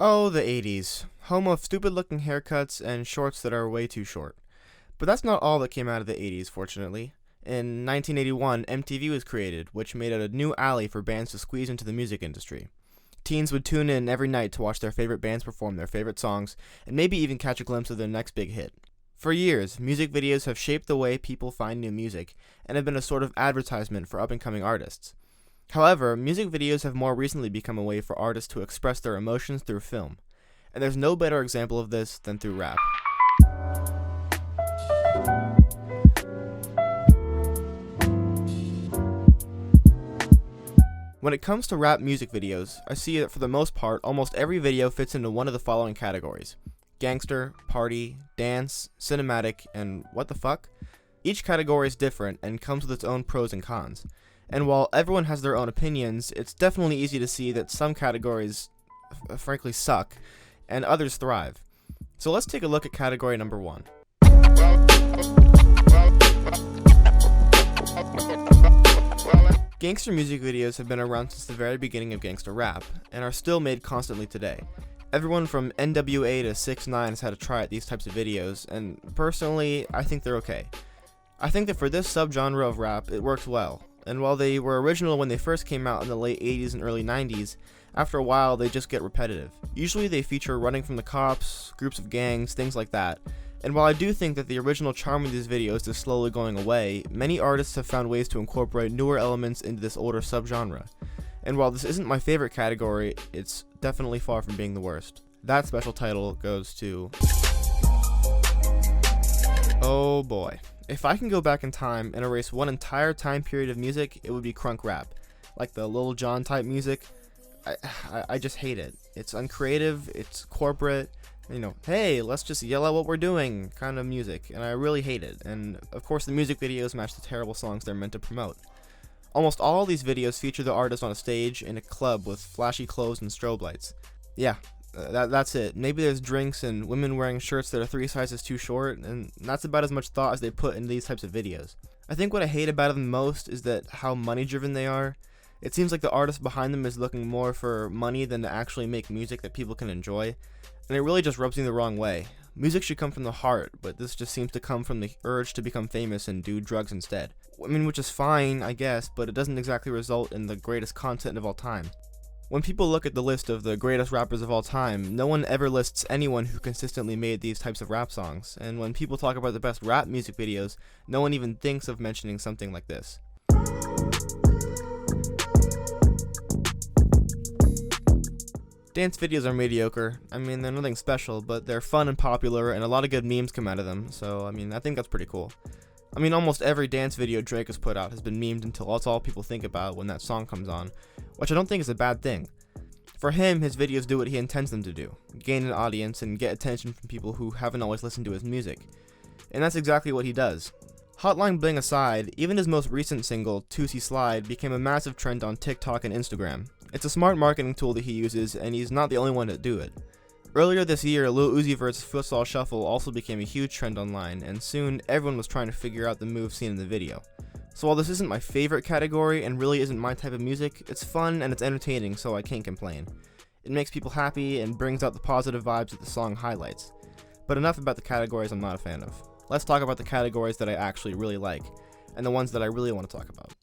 Oh, the 80s. Home of stupid looking haircuts and shorts that are way too short. But that's not all that came out of the 80s, fortunately. In 1981, MTV was created, which made it a new alley for bands to squeeze into the music industry. Teens would tune in every night to watch their favorite bands perform their favorite songs, and maybe even catch a glimpse of their next big hit. For years, music videos have shaped the way people find new music, and have been a sort of advertisement for up-and-coming artists. However, music videos have more recently become a way for artists to express their emotions through film. And there's no better example of this than through rap. When it comes to rap music videos, I see that for the most part, almost every video fits into one of the following categories: gangster, party, dance, cinematic, and what the fuck? Each category is different and comes with its own pros and cons. And while everyone has their own opinions, it's definitely easy to see that some categories frankly suck, and others thrive. So let's take a look at category number 1. Gangster music videos have been around since the very beginning of gangster rap, and are still made constantly today. Everyone from NWA to 6ix9ine has had a try at these types of videos, and personally, I think they're okay. I think that for this subgenre of rap, it works well, and while they were original when they first came out in the late 80s and early 90s, after a while they just get repetitive. Usually they feature running from the cops, groups of gangs, things like that. And while I do think that the original charm of these videos is slowly going away, many artists have found ways to incorporate newer elements into this older subgenre. And while this isn't my favorite category, it's definitely far from being the worst. That special title goes to... oh boy. If I can go back in time and erase one entire time period of music, it would be crunk rap. Like the Lil Jon type music. I just hate it. It's uncreative, it's corporate, hey, let's just yell out what we're doing kind of music, and I really hate it. And of course the music videos match the terrible songs they're meant to promote. Almost all these videos feature the artist on a stage in a club with flashy clothes and strobe lights. Yeah, that's it. Maybe there's drinks and women wearing shirts that are 3 sizes too short, and that's about as much thought as they put into these types of videos. I think what I hate about them most is that how money driven they are. It seems like the artist behind them is looking more for money than to actually make music that people can enjoy, and it really just rubs me the wrong way. Music should come from the heart, but this just seems to come from the urge to become famous and do drugs instead. I mean, which is fine, I guess, but it doesn't exactly result in the greatest content of all time. When people look at the list of the greatest rappers of all time, no one ever lists anyone who consistently made these types of rap songs, and when people talk about the best rap music videos, no one even thinks of mentioning something like this. Dance videos are mediocre. I mean, they're nothing special, but they're fun and popular, and a lot of good memes come out of them, so I think that's pretty cool. I mean, almost every dance video Drake has put out has been memed until that's all people think about when that song comes on, which I don't think is a bad thing. For him, his videos do what he intends them to do: gain an audience and get attention from people who haven't always listened to his music. And that's exactly what he does. Hotline Bling aside, even his most recent single, Tootsie Slide, became a massive trend on TikTok and Instagram. It's a smart marketing tool that he uses, and he's not the only one to do it. Earlier this year, Lil Uzi Vert's Futsal Shuffle also became a huge trend online, and soon everyone was trying to figure out the move seen in the video. So while this isn't my favorite category and really isn't my type of music, it's fun and it's entertaining, so I can't complain. It makes people happy and brings out the positive vibes that the song highlights. But enough about the categories I'm not a fan of. Let's talk about the categories that I actually really like, and the ones that I really want to talk about.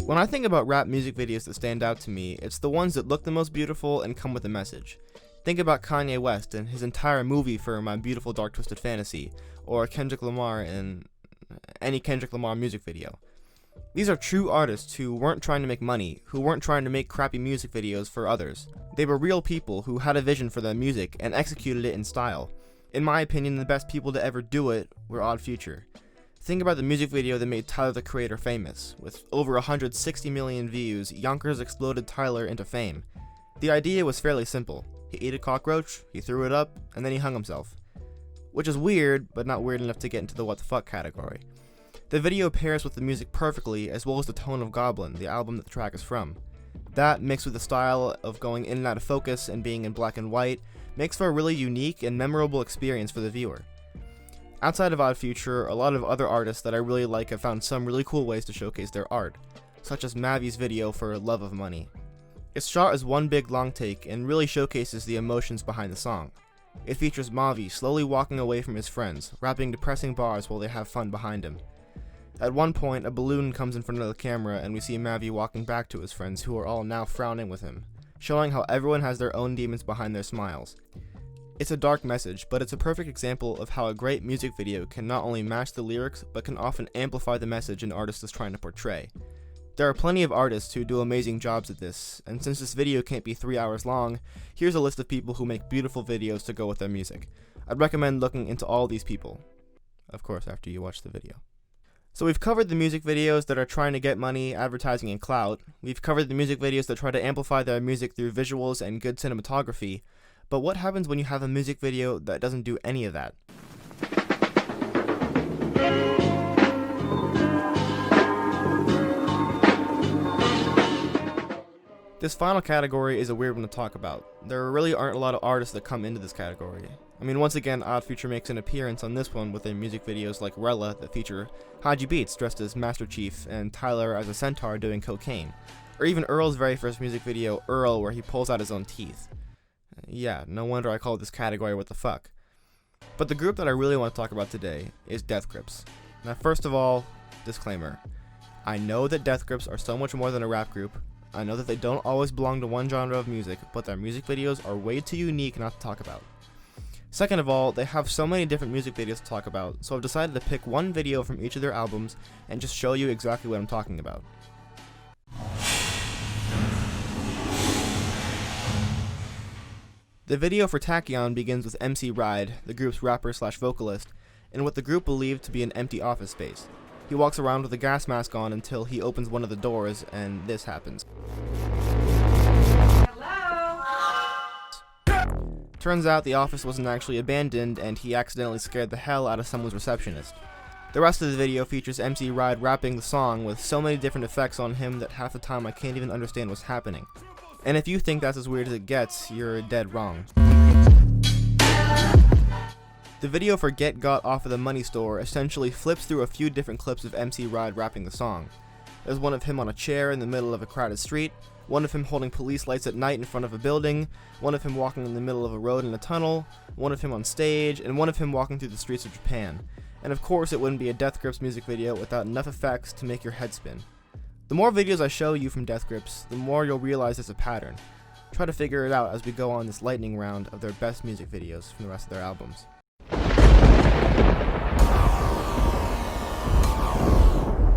When I think about rap music videos that stand out to me, it's the ones that look the most beautiful and come with a message. Think about Kanye West and his entire movie for My Beautiful Dark Twisted Fantasy, or Kendrick Lamar in any Kendrick Lamar music video. These are true artists who weren't trying to make money, who weren't trying to make crappy music videos for others. They were real people who had a vision for their music and executed it in style. In my opinion, the best people to ever do it were Odd Future. Think about the music video that made Tyler the Creator famous. With over 160 million views, Yonkers exploded Tyler into fame. The idea was fairly simple. He ate a cockroach, he threw it up, and then he hung himself. Which is weird, but not weird enough to get into the what the fuck category. The video pairs with the music perfectly, as well as the tone of Goblin, the album that the track is from. That, mixed with the style of going in and out of focus and being in black and white, makes for a really unique and memorable experience for the viewer. Outside of Odd Future, a lot of other artists that I really like have found some really cool ways to showcase their art. such as Mavi's video for Love of Money. It's shot as one big long take and really showcases the emotions behind the song. It features Mavi slowly walking away from his friends, rapping depressing bars while they have fun behind him. At one point, a balloon comes in front of the camera and we see Mavi walking back to his friends who are all now frowning with him, showing how everyone has their own demons behind their smiles. It's a dark message, but it's a perfect example of how a great music video can not only match the lyrics, but can often amplify the message an artist is trying to portray. There are plenty of artists who do amazing jobs at this, and since this video can't be 3 hours long, here's a list of people who make beautiful videos to go with their music. I'd recommend looking into all these people. Of course, after you watch the video. So we've covered the music videos that are trying to get money, advertising, and clout. We've covered the music videos that try to amplify their music through visuals and good cinematography. But what happens when you have a music video that doesn't do any of that? This final category is a weird one to talk about. There really aren't a lot of artists that come into this category. I mean, once again, Odd Future makes an appearance on this one with their music videos like Rella that feature Haji Beats dressed as Master Chief and Tyler as a centaur doing cocaine. Or even Earl's very first music video, Earl, where he pulls out his own teeth. Yeah, no wonder I call this category what the fuck. But the group that I really want to talk about today is Death Grips. Now first of all, disclaimer. I know that Death Grips are so much more than a rap group. I know that they don't always belong to one genre of music, but their music videos are way too unique not to talk about. Second of all, they have so many different music videos to talk about, so I've decided to pick one video from each of their albums and just show you exactly what I'm talking about. The video for Tachyon begins with MC Ride, the group's rapper/vocalist, in what the group believed to be an empty office space. He walks around with a gas mask on until he opens one of the doors, and this happens. Turns out the office wasn't actually abandoned, and he accidentally scared the hell out of someone's receptionist. The rest of the video features MC Ride rapping the song with so many different effects on him that half the time I can't even understand what's happening. And if you think that's as weird as it gets, you're dead wrong. The video for Get Got Off of the Money Store essentially flips through a few different clips of MC Ride rapping the song. There's one of him on a chair in the middle of a crowded street, one of him holding police lights at night in front of a building, one of him walking in the middle of a road in a tunnel, one of him on stage, and one of him walking through the streets of Japan. And of course it wouldn't be a Death Grips music video without enough effects to make your head spin. The more videos I show you from Death Grips, the more you'll realize there's a pattern. Try to figure it out as we go on this lightning round of their best music videos from the rest of their albums.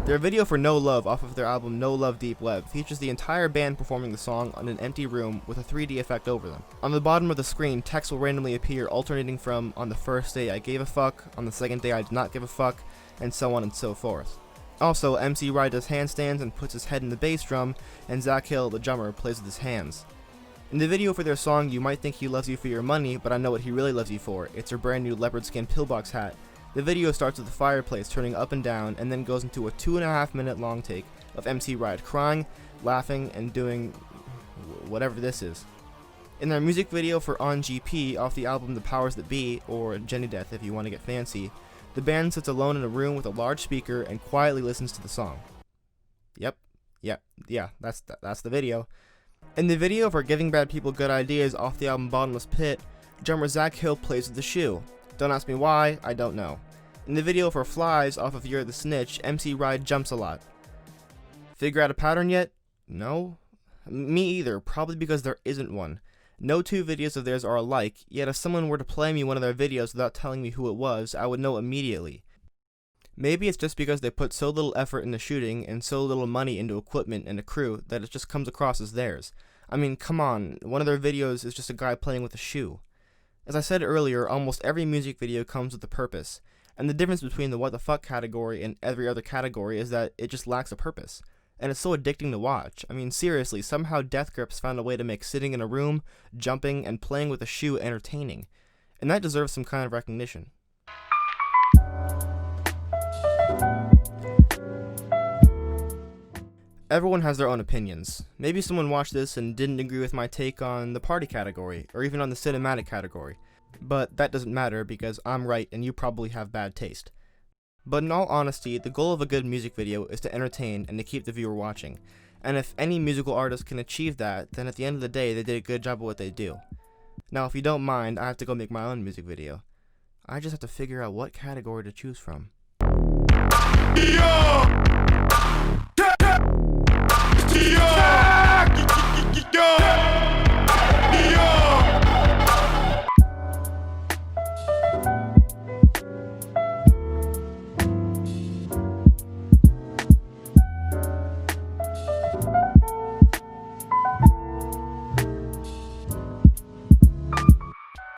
Their video for No Love off of their album No Love Deep Web features the entire band performing the song on an empty room with a 3D effect over them. On the bottom of the screen, text will randomly appear alternating from on the first day I gave a fuck, on the second day I did not give a fuck, and so on and so forth. Also, MC Ride does handstands and puts his head in the bass drum, and Zach Hill, the drummer, plays with his hands. In the video for their song, you might think he loves you for your money, but I know what he really loves you for. It's her brand new leopard skin pillbox hat. The video starts with the fireplace turning up and down, and then goes into a 2.5 minute long take of MC Ride crying, laughing, and doing whatever this is. In their music video for On GP off the album The Powers That Be, or Jenny Death if you want to get fancy, the band sits alone in a room with a large speaker and quietly listens to the song. Yeah, that's the video. In the video for Giving Bad People Good Ideas off the album Bottomless Pit, drummer Zach Hill plays with the shoe. Don't ask me why, I don't know. In the video for Flies off of You're the Snitch, MC Ride jumps a lot. Figure out a pattern yet? No? Me either, probably because there isn't one. No two videos of theirs are alike, yet if someone were to play me one of their videos without telling me who it was, I would know immediately. Maybe it's just because they put so little effort into shooting and so little money into equipment and a crew that it just comes across as theirs. I mean, come on, one of their videos is just a guy playing with a shoe. As I said earlier, almost every music video comes with a purpose, and the difference between the what the fuck category and every other category is that it just lacks a purpose. And it's so addicting to watch. I mean, seriously, somehow Death Grips found a way to make sitting in a room, jumping, and playing with a shoe entertaining. And that deserves some kind of recognition. Everyone has their own opinions. Maybe someone watched this and didn't agree with my take on the party category, or even on the cinematic category. But that doesn't matter because I'm right and you probably have bad taste. But in all honesty, the goal of a good music video is to entertain and to keep the viewer watching. And if any musical artist can achieve that, then at the end of the day, they did a good job of what they do. Now, if you don't mind, I have to go make my own music video. I just have to figure out what category to choose from. Yo!